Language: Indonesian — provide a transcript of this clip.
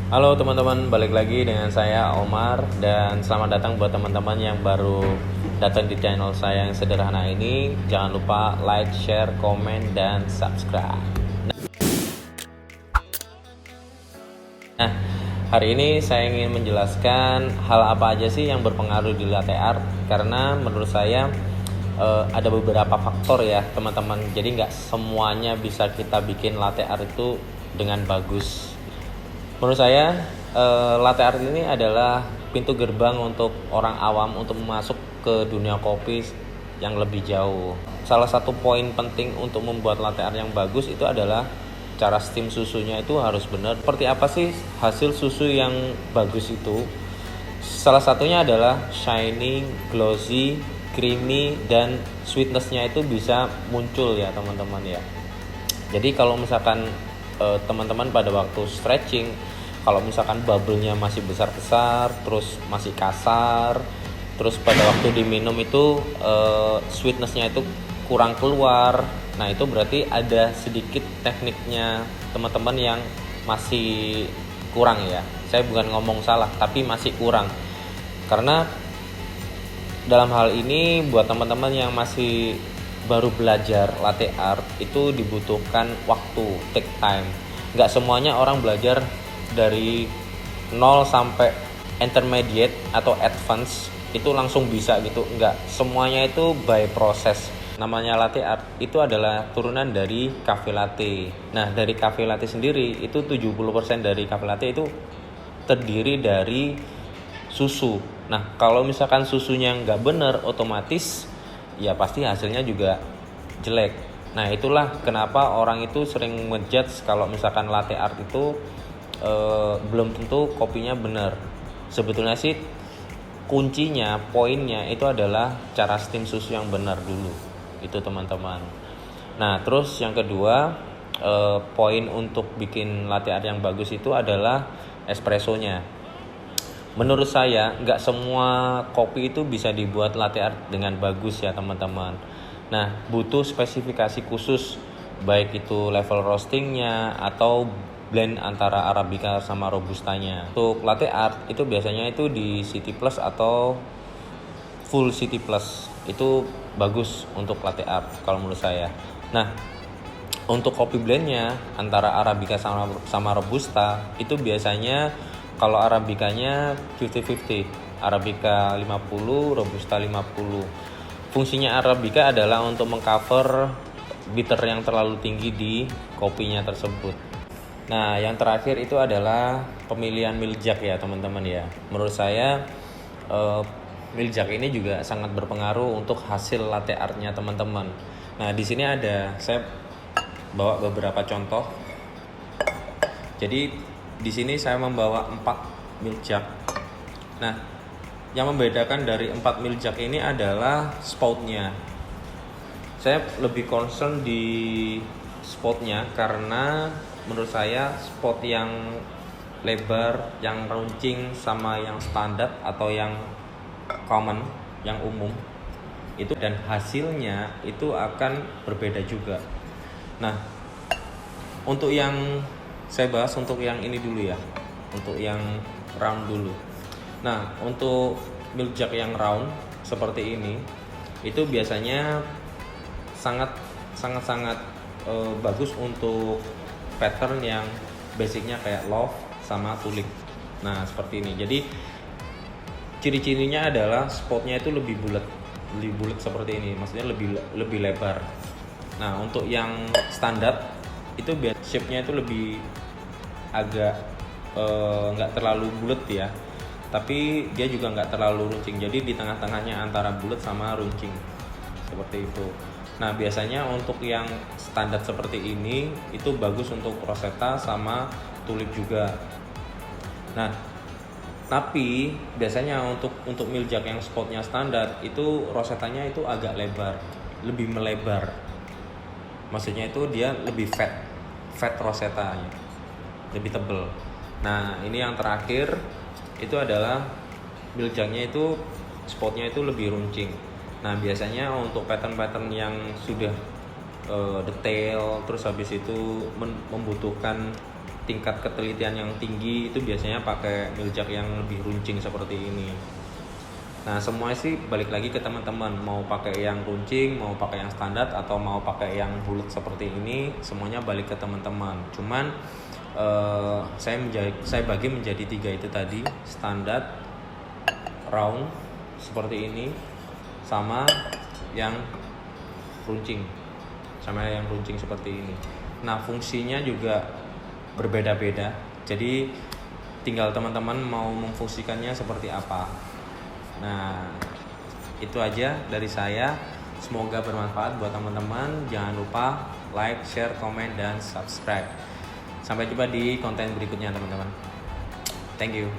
Halo teman-teman, balik lagi dengan saya Omar dan selamat datang buat teman-teman yang baru datang di channel saya yang sederhana ini. Jangan lupa like, share, komen, dan subscribe. Nah, hari ini saya ingin menjelaskan hal apa aja sih yang berpengaruh di latte art karena menurut saya ada beberapa faktor ya teman-teman. Jadi nggak semuanya bisa kita bikin latte art itu dengan bagus. Menurut saya latte art ini adalah pintu gerbang untuk orang awam untuk masuk ke dunia kopi yang lebih jauh. Salah satu poin penting untuk membuat latte art yang bagus itu adalah cara steam susunya itu harus benar. Seperti apa sih hasil susu yang bagus itu? Salah satunya adalah shiny, glossy, creamy, dan sweetness-nya itu bisa muncul ya teman-teman ya. Jadi kalau misalkan teman-teman pada waktu stretching, kalau misalkan bubble-nya masih besar-besar, terus masih kasar, terus pada waktu diminum itu sweetness-nya itu kurang keluar. Nah itu berarti ada sedikit tekniknya teman-teman yang masih kurang ya. Saya bukan ngomong salah, tapi masih kurang. Karena dalam hal ini buat teman-teman yang masih baru belajar latte art itu dibutuhkan waktu, take time. Nggak semuanya orang belajar dari 0 sampai intermediate atau advance itu langsung bisa gitu. Nggak, semuanya itu by proses. Namanya latte art itu adalah turunan dari cafe latte. Nah dari cafe latte sendiri itu 70% dari cafe latte itu terdiri dari susu. Nah kalau misalkan susunya nggak bener, otomatis ya pasti hasilnya juga jelek. Nah itulah kenapa orang itu sering ngejudge kalau misalkan latte art itu belum tentu kopinya bener. Sebetulnya sih kuncinya, poinnya itu adalah cara steam susu yang benar dulu. Itu teman-teman. Nah terus yang kedua, poin untuk bikin latte art yang bagus itu adalah espressonya. Menurut saya nggak semua kopi itu bisa dibuat latte art dengan bagus ya teman-teman. Nah butuh spesifikasi khusus, baik itu level roastingnya atau blend antara Arabica sama Robustanya. Untuk latte art itu biasanya itu di City Plus atau Full City Plus itu bagus untuk latte art kalau menurut saya. Nah untuk kopi blendnya antara Arabica sama Robusta itu biasanya kalau Arabicanya 50-50, Arabica 50, Robusta 50. Fungsinya Arabica adalah untuk mengcover bitter yang terlalu tinggi di kopinya tersebut. Nah yang terakhir itu adalah pemilihan milk jug ya teman-teman ya. Menurut saya milk jug ini juga sangat berpengaruh untuk hasil latte artnya teman-teman. Nah di sini saya bawa beberapa contoh. Jadi di sini saya membawa 4 milk jug. Nah, yang membedakan dari 4 milk jug ini adalah spoutnya. Saya lebih concern di spoutnya karena menurut saya spout yang lebar, yang runcing sama yang standar atau yang common, yang umum itu dan hasilnya itu akan berbeda juga. Nah, untuk yang saya bahas untuk yang ini dulu ya, untuk yang round dulu. Nah untuk milk jug yang round seperti ini itu biasanya sangat bagus untuk pattern yang basicnya kayak love sama tulip. Nah seperti ini. Jadi ciri-cirinya adalah spotnya itu lebih bulat seperti ini, maksudnya lebih lebar. Nah untuk yang standar itu shape-nya itu lebih agak nggak terlalu bulat ya, tapi dia juga nggak terlalu runcing, jadi di tengah-tengahnya antara bulat sama runcing seperti itu. Nah biasanya untuk yang standar seperti ini itu bagus untuk rosetta sama tulip juga. Nah tapi biasanya untuk milk jug yang spotnya standar itu rosettanya itu agak lebar, lebih melebar, maksudnya itu dia lebih fat rosettanya lebih tebal. Nah ini yang terakhir itu adalah milk jugnya itu spotnya itu lebih runcing. Nah biasanya untuk pattern yang sudah detail, terus habis itu membutuhkan tingkat ketelitian yang tinggi itu biasanya pakai miljak yang lebih runcing seperti ini. Nah, semua sih balik lagi ke teman-teman, mau pakai yang runcing, mau pakai yang standar, atau mau pakai yang bulat seperti ini, semuanya balik ke teman-teman. Cuman saya bagi menjadi 3 itu tadi, standar, round seperti ini, sama yang runcing seperti ini. Nah, fungsinya juga berbeda-beda, jadi tinggal teman-teman mau memfungsikannya seperti apa. Nah, itu aja dari saya, semoga bermanfaat buat teman-teman. Jangan lupa like, share, komen, dan subscribe. Sampai jumpa di konten berikutnya teman-teman. Thank you.